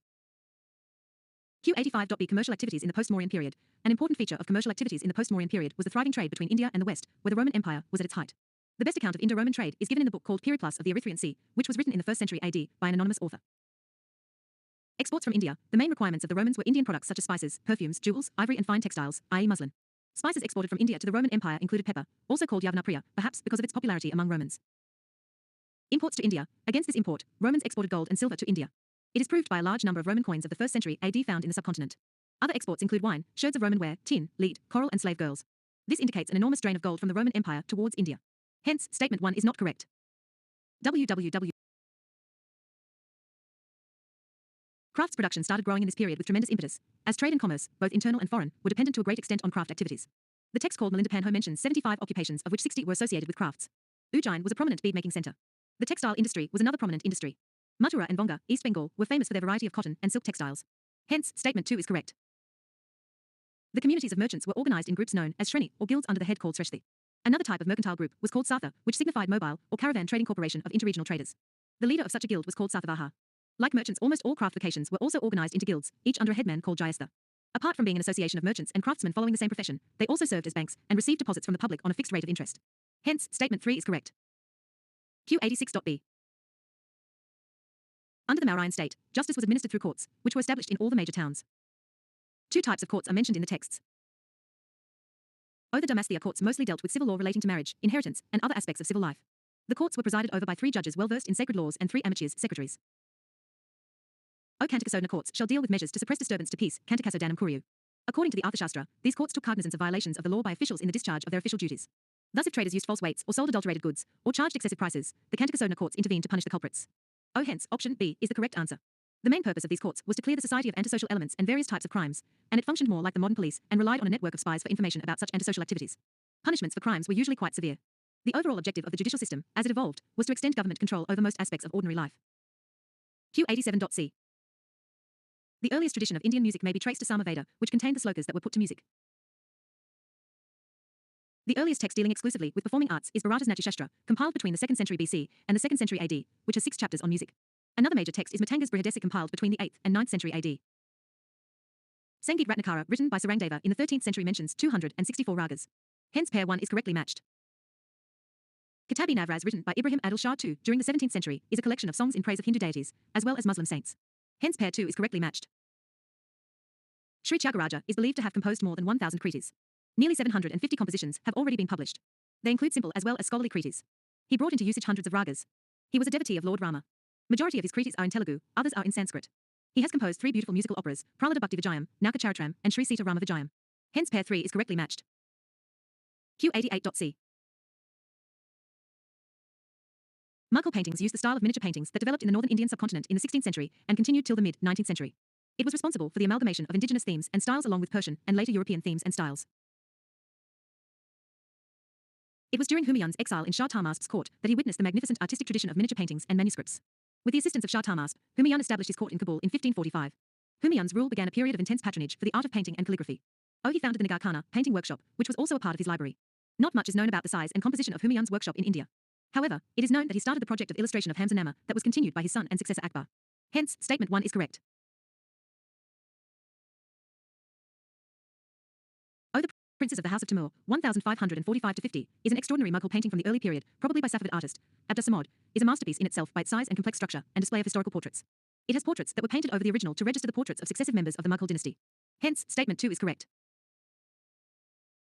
Q85.B Commercial activities in the post-Mauryan period. An important feature of commercial activities in the post-Mauryan period was the thriving trade between India and the West, where the Roman Empire was at its height. The best account of Indo-Roman trade is given in the book called Periplus of the Erythraean Sea, which was written in the 1st century AD by an anonymous author. Exports from India. The main requirements of the Romans were Indian products such as spices, perfumes, jewels, ivory and fine textiles, i.e. muslin. Spices exported from India to the Roman Empire included pepper, also called Yavanapriya, perhaps because of its popularity among Romans. Imports to India. Against this import, Romans exported gold and silver to India. It is proved by a large number of Roman coins of the 1st century AD found in the subcontinent. Other exports include wine, sherds of Roman ware, tin, lead, coral and slave girls. This indicates an enormous drain of gold from the Roman Empire towards India. Hence, statement 1 is not correct. www. Crafts production started growing in this period with tremendous impetus, as trade and commerce, both internal and foreign, were dependent to a great extent on craft activities. The text called Melinda Panho mentions 75 occupations, of which 60 were associated with crafts. Ujjain was a prominent bead-making center. The textile industry was another prominent industry. Mathura and Bonga, East Bengal, were famous for their variety of cotton and silk textiles. Hence, statement 2 is correct. The communities of merchants were organized in groups known as shreni, or guilds under the head called shreshti. Another type of mercantile group was called Satha, which signified mobile or caravan trading corporation of interregional traders. The leader of such a guild was called Sathavaha. Like merchants, almost all craft vocations were also organized into guilds, each under a headman called Jayastha. Apart from being an association of merchants and craftsmen following the same profession, they also served as banks and received deposits from the public on a fixed rate of interest. Hence, statement 3 is correct. Q86.B Under the Mauryan state, justice was administered through courts, which were established in all the major towns. 2 types of courts are mentioned in the texts. The Damasthia courts mostly dealt with civil law relating to marriage, inheritance, and other aspects of civil life. The courts were presided over by 3 judges well versed in sacred laws and 3 amateurs, secretaries. O Kantakasodana courts shall deal with measures to suppress disturbance to peace, Kantakasodanam Kuryu. According to the Arthashastra, these courts took cognizance of violations of the law by officials in the discharge of their official duties. Thus, if traders used false weights or sold adulterated goods, or charged excessive prices, the Kantakasodana courts intervened to punish the culprits. Hence, option B is the correct answer. The main purpose of these courts was to clear the society of antisocial elements and various types of crimes, and it functioned more like the modern police and relied on a network of spies for information about such antisocial activities. Punishments for crimes were usually quite severe. The overall objective of the judicial system, as it evolved, was to extend government control over most aspects of ordinary life. Q87.c. The earliest tradition of Indian music may be traced to Samaveda, which contained the slokas that were put to music. The earliest text dealing exclusively with performing arts is Bharata's Natyashastra, compiled between the 2nd century BC and the 2nd century AD, which has 6 chapters on music. Another major text is Matanga's Brihadesi, compiled between the 8th and 9th century AD. Sangeet Ratnakara, written by Sarangdeva in the 13th century, mentions 264 ragas. Hence, pair 1 is correctly matched. Kitabi Navraz, written by Ibrahim Adil Shah II during the 17th century, is a collection of songs in praise of Hindu deities, as well as Muslim saints. Hence, pair 2 is correctly matched. Sri Tyagaraja is believed to have composed more than 1,000 kritis. Nearly 750 compositions have already been published. They include simple as well as scholarly kritis. He brought into usage hundreds of ragas. He was a devotee of Lord Rama. Majority of his kritis are in Telugu, others are in Sanskrit. He has composed 3 beautiful musical operas, Prahlada Bhakti Vijayam, Nauka Charitram, and Sri Sita Rama Vijayam. Hence, pair 3 is correctly matched. Q88.c. Mughal paintings used the style of miniature paintings that developed in the northern Indian subcontinent in the 16th century and continued till the mid-19th century. It was responsible for the amalgamation of indigenous themes and styles along with Persian and later European themes and styles. It was during Humayun's exile in Shah Tahmasp's court that he witnessed the magnificent artistic tradition of miniature paintings and manuscripts. With the assistance of Shah Tahmasp, Humayun established his court in Kabul in 1545. Humayun's rule began a period of intense patronage for the art of painting and calligraphy. He founded the Nagar Khana painting workshop, which was also a part of his library. Not much is known about the size and composition of Humayun's workshop in India. However, it is known that he started the project of illustration of Hamzanama that was continued by his son and successor Akbar. Hence, statement 1 is correct. The Princes of the House of Timur, 1545-50, is an extraordinary Mughal painting from the early period, probably by Safavid artist. Abdus Samad is a masterpiece in itself by its size and complex structure and display of historical portraits. It has portraits that were painted over the original to register the portraits of successive members of the Mughal dynasty. Hence, statement 2 is correct.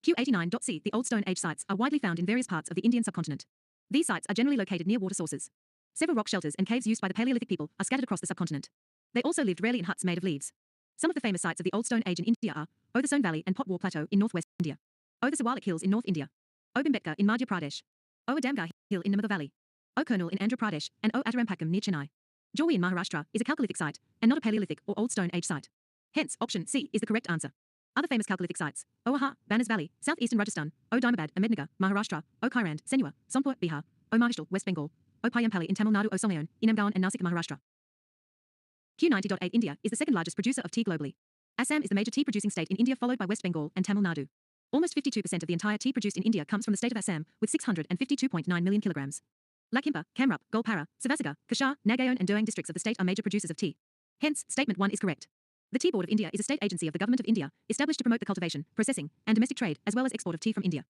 Q89.c. The Old Stone Age sites are widely found in various parts of the Indian subcontinent. These sites are generally located near water sources. Several rock shelters and caves used by the Paleolithic people are scattered across the subcontinent. They also lived rarely in huts made of leaves. Some of the famous sites of the Old Stone Age in India are the Soan Valley and Potwar Plateau in northwest India, the Siwalik Hills in North India, Bhimbetka in Madhya Pradesh, Adamgarh Hill in Narmada Valley, Kurnool in Andhra Pradesh, and Adirampakkam near Chennai. Jorwi in Maharashtra is a Chalcolithic site and not a Paleolithic or Old Stone Age site. Hence, option C is the correct answer. Other famous Chalcolithic sites: Aha, Banas Valley, southeastern Rajasthan, Daimabad, Ahmednagar, Maharashtra, Kairand, Senua, Sonpur, Bihar, Mahishtal, West Bengal, Payampally in Tamil Nadu, Somayon, in Amgaon and Nasik, Maharashtra. Q90.8. India is the second largest producer of tea globally. Assam is the major tea producing state in India, followed by West Bengal and Tamil Nadu. Almost 52% of the entire tea produced in India comes from the state of Assam, with 652.9 million kilograms. Lakhimpur, Kamrup, Golpara, Savasagar, Kashar, Nagaon and Doang districts of the state are major producers of tea. Hence, statement 1 is correct. The Tea Board of India is a state agency of the Government of India, established to promote the cultivation, processing, and domestic trade, as well as export of tea from India.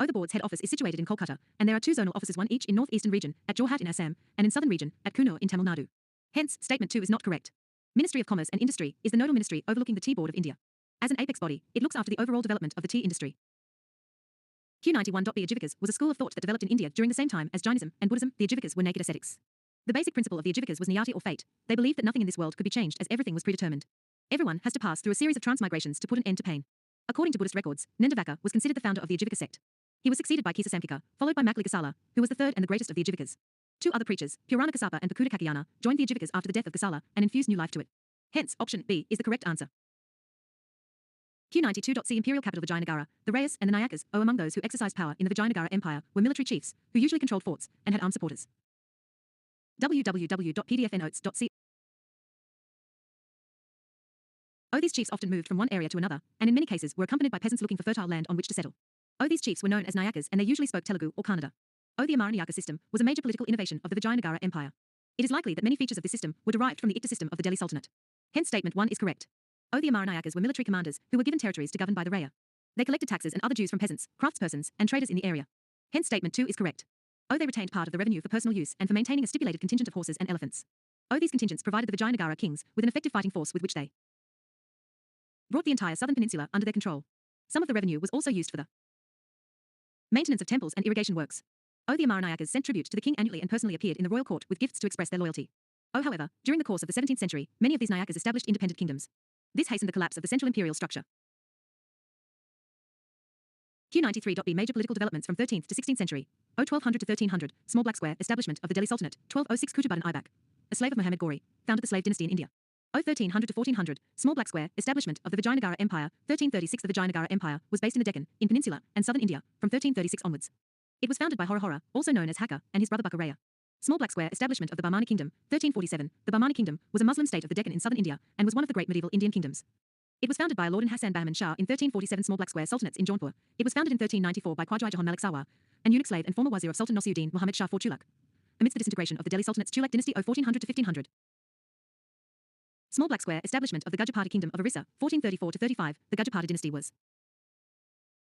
The board's head office is situated in Kolkata, and there are 2 zonal offices, one each in northeastern region, at Jorhat in Assam, and in southern region, at Kurnool in Tamil Nadu. Hence, statement 2 is not correct. Ministry of Commerce and Industry is the nodal ministry overlooking the Tea Board of India. As an apex body, it looks after the overall development of the tea industry. Q91.b. Ajivikas was a school of thought that developed in India during the same time as Jainism and Buddhism. The Ajivikas were naked ascetics. The basic principle of the Ajivikas was niyati or fate. They believed that nothing in this world could be changed as everything was predetermined. Everyone has to pass through a series of transmigrations to put an end to pain. According to Buddhist records, Nandavaka was considered the founder of the Ajivika sect. He was succeeded by Kisa Samkika, followed by Makli Gasala, who was the third and the greatest of the Ajivikas. 2 other preachers, Purana Kasapa and Pakuda Kakayana, joined the Ajivikas after the death of Gasala and infused new life to it. Hence, option B is the correct answer. Q92.c. Imperial capital Vijayanagara, the Rayas and the Nayakas, among those who exercised power in the Vijayanagara Empire, were military chiefs, who usually controlled forts and had armed supporters. www.pdfnotes.c. These chiefs often moved from one area to another, and in many cases were accompanied by peasants looking for fertile land on which to settle. These chiefs were known as Nayakas, and they usually spoke Telugu or Kannada. The Amaranyaka system was a major political innovation of the Vijayanagara Empire. It is likely that many features of this system were derived from the Ikta system of the Delhi Sultanate. Hence, statement 1 is correct. The Amaranayakas were military commanders who were given territories to govern by the Raya. They collected taxes and other dues from peasants, craftspersons, and traders in the area. Hence, statement 2 is correct. They retained part of the revenue for personal use and for maintaining a stipulated contingent of horses and elephants. These contingents provided the Vijayanagara kings with an effective fighting force with which they brought the entire southern peninsula under their control. Some of the revenue was also used for the maintenance of temples and irrigation works. The Amaranayakas sent tribute to the king annually and personally appeared in the royal court with gifts to express their loyalty. However, during the course of the 17th century, many of these Nayakas established independent kingdoms. This hastened the collapse of the central imperial structure. Q93.B Major political developments from 13th to 16th century. 1200 to 1300, small black square, establishment of the Delhi Sultanate. 1206 Kutubuddin Aibak, a slave of Muhammad Ghori, founded the slave dynasty in India. 1300 to 1400, small black square, establishment of the Vijayanagara Empire. 1336 The Vijayanagara Empire was based in the Deccan, in Peninsula, and southern India, from 1336 onwards. It was founded by Horahora, also known as Hakka, and his brother Buckaraya. Small black square, establishment of the Bahmani Kingdom. 1347, the Bahmani Kingdom was a Muslim state of the Deccan in southern India, and was one of the great medieval Indian kingdoms. It was founded by Lord Hassan Bahman Shah in 1347. Small black square sultanates in Jaunpur. It was founded in 1394 by Khwaja Jahan Malik Sarwar, an eunuch slave and former wazir of Sultan Nasiruddin Muhammad Shah IV Tuluk. Amidst the disintegration of the Delhi Sultanate's Tuluk dynasty. 1400 to 1500. Small black square, establishment of the Gajapati Kingdom of Orissa. 1434 to 35, the Gajapati dynasty was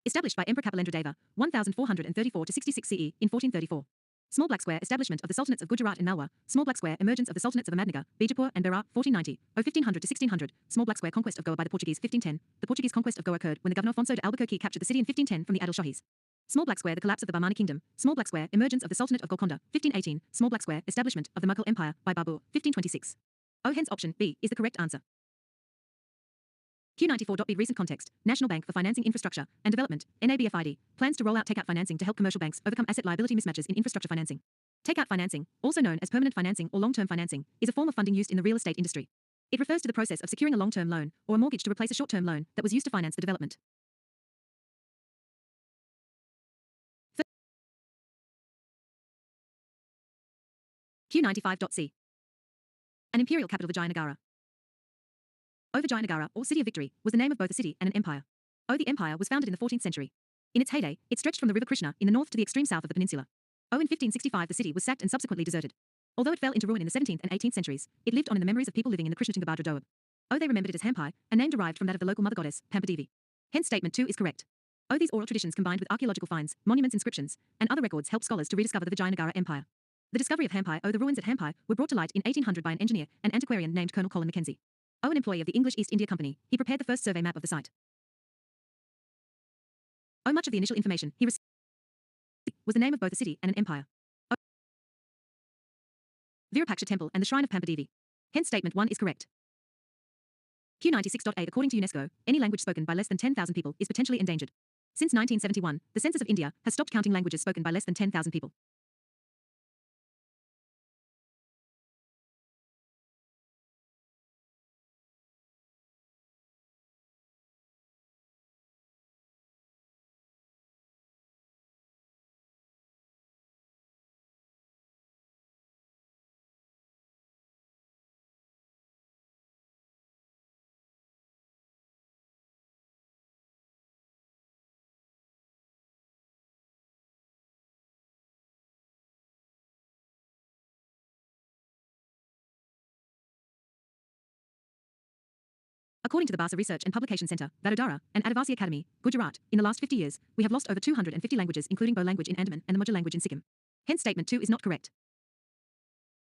established by Emperor Kapilendra Deva, 1434 to 66 CE, in 1434. Small black square, establishment of the Sultanates of Gujarat and Malwa. Small black square, emergence of the Sultanates of Ahmadnagar, Bijapur and Berar. 1490, 1500 to 1600. Small black square, conquest of Goa by the Portuguese. 1510, the Portuguese conquest of Goa occurred when the governor Afonso de Albuquerque captured the city in 1510 from the Adil Shahis. Small black square, the collapse of the Bahmani Kingdom. Small black square, emergence of the Sultanate of Golconda. 1518, small black square, establishment of the Mughal Empire by Babur. 1526. Hence option B is the correct answer. Q94.B Recent context. National Bank for Financing Infrastructure and Development, NABFID, plans to roll out takeout financing to help commercial banks overcome asset liability mismatches in infrastructure financing. Takeout financing, also known as permanent financing or long-term financing, is a form of funding used in the real estate industry. It refers to the process of securing a long-term loan or a mortgage to replace a short-term loan that was used to finance the development. Q95.C. An imperial capital. Vijayanagara. Vijayanagara, or City of Victory, was the name of both a city and an empire. The empire was founded in the 14th century. In its heyday, it stretched from the river Krishna in the north to the extreme south of the peninsula. In 1565 the city was sacked and subsequently deserted. Although it fell into ruin in the 17th and 18th centuries, it lived on in the memories of people living in the Krishnatunga Doab. They remembered it as Hampai, a name derived from that of the local mother goddess, Pampadevi. Hence statement 2 is correct. These oral traditions combined with archaeological finds, monuments, inscriptions, and other records help scholars to rediscover the Vijayanagara Empire. The discovery of Hampai, the ruins at Hampai, were brought to light in 1800 by an engineer and antiquarian named Colonel Colin Mackenzie. An employee of the English East India Company, he prepared the first survey map of the site. Much of the initial information he received was the name of both a city and an empire. Virupaksha Temple and the Shrine of Pampadevi. Hence statement 1 is correct. Q96.A According to UNESCO, any language spoken by less than 10,000 people is potentially endangered. Since 1971, the Census of India has stopped counting languages spoken by less than 10,000 people. According to the Basa Research and Publication Center, Vadodara, and Adivasi Academy, Gujarat, in the last 50 years, we have lost over 250 languages including Bo language in Andaman and the Mudra language in Sikkim. Hence statement 2 is not correct.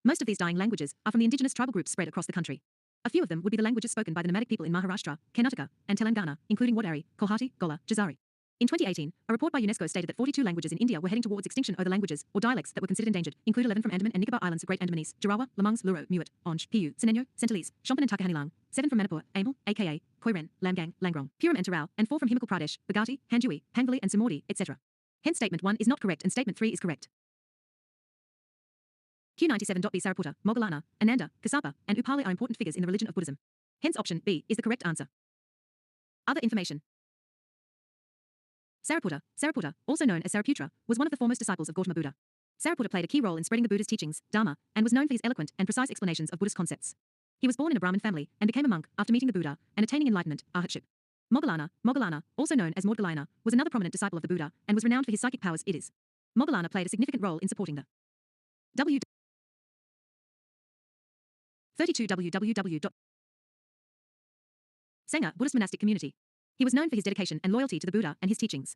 Most of these dying languages are from the indigenous tribal groups spread across the country. A few of them would be the languages spoken by the nomadic people in Maharashtra, Karnataka, and Telangana, including Wadari, Kolhati, Gola, Jazari. In 2018, a report by UNESCO stated that 42 languages in India were heading towards extinction. The languages, or dialects, that were considered endangered include 11 from Andaman and Nicobar Islands, Great Andamanese, Jarawa, Lamongs, Luro, Mewat, Onge, Piu, Sinenyo, Sentinelese, Shompan and Takahanilang, 7 from Manipur, Amal, aka Koiren, Lamgang, Langrong, Puram and Tarau, and 4 from Himachal Pradesh, Bhagati, Hanjui, Pangoli and Simordi, etc. Hence statement 1 is not correct and statement 3 is correct. Q97.B Sariputta, Moggallana, Ananda, Kassapa, and Upali are important figures in the religion of Buddhism. Hence option B is the correct answer. Other information. Sariputta, also known as Sariputra, was one of the foremost disciples of Gautama Buddha. Sariputta played a key role in spreading the Buddha's teachings, Dharma, and was known for his eloquent and precise explanations of Buddhist concepts. He was born in a Brahmin family and became a monk after meeting the Buddha and attaining enlightenment, arhatship. Moggallana, also known as Maudgalayana, was another prominent disciple of the Buddha and was renowned for his psychic powers. Moggallana played a significant role in supporting the 32 www. Sangha Buddhist monastic community. He was known for his dedication and loyalty to the Buddha and his teachings.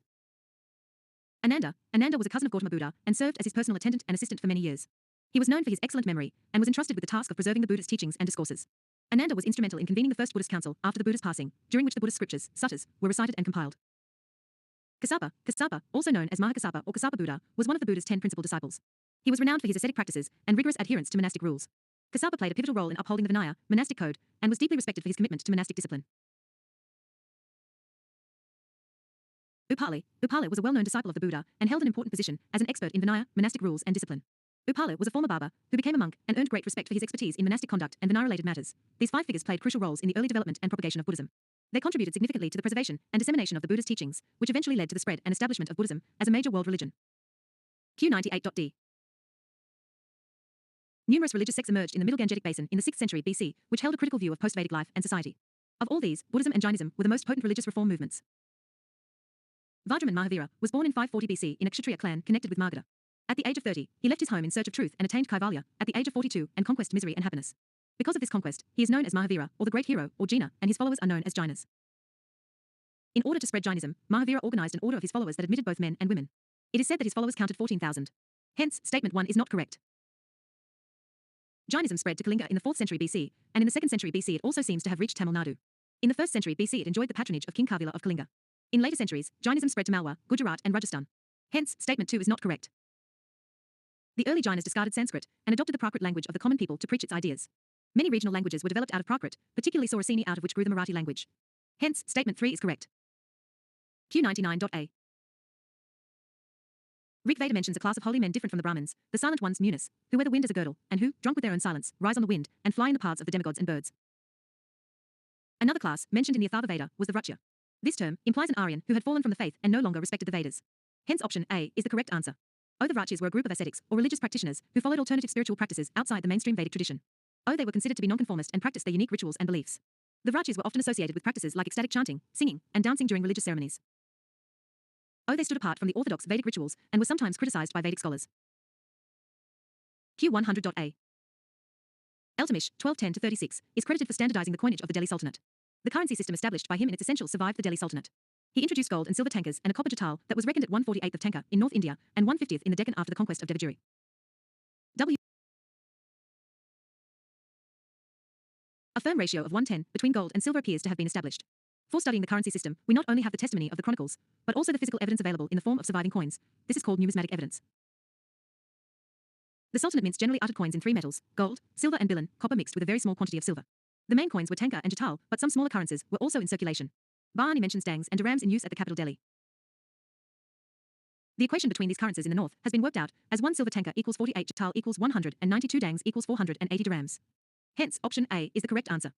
Ananda was a cousin of Gautama Buddha and served as his personal attendant and assistant for many years. He was known for his excellent memory and was entrusted with the task of preserving the Buddha's teachings and discourses. Ananda was instrumental in convening the first Buddhist council after the Buddha's passing, during which the Buddhist scriptures, suttas, were recited and compiled. Kassapa, also known as Mahakassapa or Kassapa Buddha, was one of the Buddha's 10 principal disciples. He was renowned for his ascetic practices and rigorous adherence to monastic rules. Kasapa played a pivotal role in upholding the Vinaya, monastic code, and was deeply respected for his commitment to monastic discipline. Upali was a well-known disciple of the Buddha and held an important position as an expert in Vinaya, monastic rules and discipline. Upali was a former barber who became a monk and earned great respect for his expertise in monastic conduct and Vinaya-related matters. These 5 figures played crucial roles in the early development and propagation of Buddhism. They contributed significantly to the preservation and dissemination of the Buddha's teachings, which eventually led to the spread and establishment of Buddhism as a major world religion. Q98.d. Numerous religious sects emerged in the Middle Gangetic Basin in the 6th century BC, which held a critical view of post-Vedic life and society. Of all these, Buddhism and Jainism were the most potent religious reform movements. Vajraman Mahavira was born in 540 BC in a Kshatriya clan connected with Magadha. At the age of 30, he left his home in search of truth and attained Kaivalya at the age of 42 and conquest misery and happiness. Because of this conquest, he is known as Mahavira, or the Great Hero, or Jina, and his followers are known as Jainas. In order to spread Jainism, Mahavira organized an order of his followers that admitted both men and women. It is said that his followers counted 14,000. Hence, statement 1 is not correct. Jainism spread to Kalinga in the 4th century BC, and in the 2nd century BC it also seems to have reached Tamil Nadu. In the 1st century BC it enjoyed the patronage of King Kavila of Kalinga. In later centuries, Jainism spread to Malwa, Gujarat and Rajasthan. Hence, statement 2 is not correct. The early Jainas discarded Sanskrit and adopted the Prakrit language of the common people to preach its ideas. Many regional languages were developed out of Prakrit, particularly Saurasini, out of which grew the Marathi language. Hence, statement 3 is correct. Q99.a. Rig Veda mentions a class of holy men different from the Brahmins, the silent ones, Munis, who wear the wind as a girdle, and who, drunk with their own silence, rise on the wind, and fly in the paths of the demigods and birds. Another class, mentioned in the Atharva Veda, was the Vrachya. This term implies an Aryan who had fallen from the faith and no longer respected the Vedas. Hence option A is the correct answer. The Vrachyas were a group of ascetics, or religious practitioners, who followed alternative spiritual practices outside the mainstream Vedic tradition. They were considered to be nonconformist and practiced their unique rituals and beliefs. The Vrachyas were often associated with practices like ecstatic chanting, singing, and dancing during religious ceremonies. They stood apart from the orthodox Vedic rituals and were sometimes criticized by Vedic scholars. Q100.a. Iltutmish, 1210-36, is credited for standardizing the coinage of the Delhi Sultanate. The currency system established by him in its essentials survived the Delhi Sultanate. He introduced gold and silver tankers and a copper jatal that was reckoned at 1/48th of tanka in North India and 1/50th in the Deccan after the conquest of Devagiri. A firm ratio of 1:10 between gold and silver appears to have been established. For studying the currency system, we not only have the testimony of the chronicles, but also the physical evidence available in the form of surviving coins. This is called numismatic evidence. The Sultanate mints generally uttered coins in 3 metals, gold, silver and bilan, copper mixed with a very small quantity of silver. The main coins were tanka and jatal, but some smaller currencies were also in circulation. Bharani mentions dangs and dirhams in use at the capital Delhi. The equation between these currencies in the north has been worked out as 1 silver tanka equals 48 jatal equals 192 dangs equals 480 dirhams. Hence, option A is the correct answer.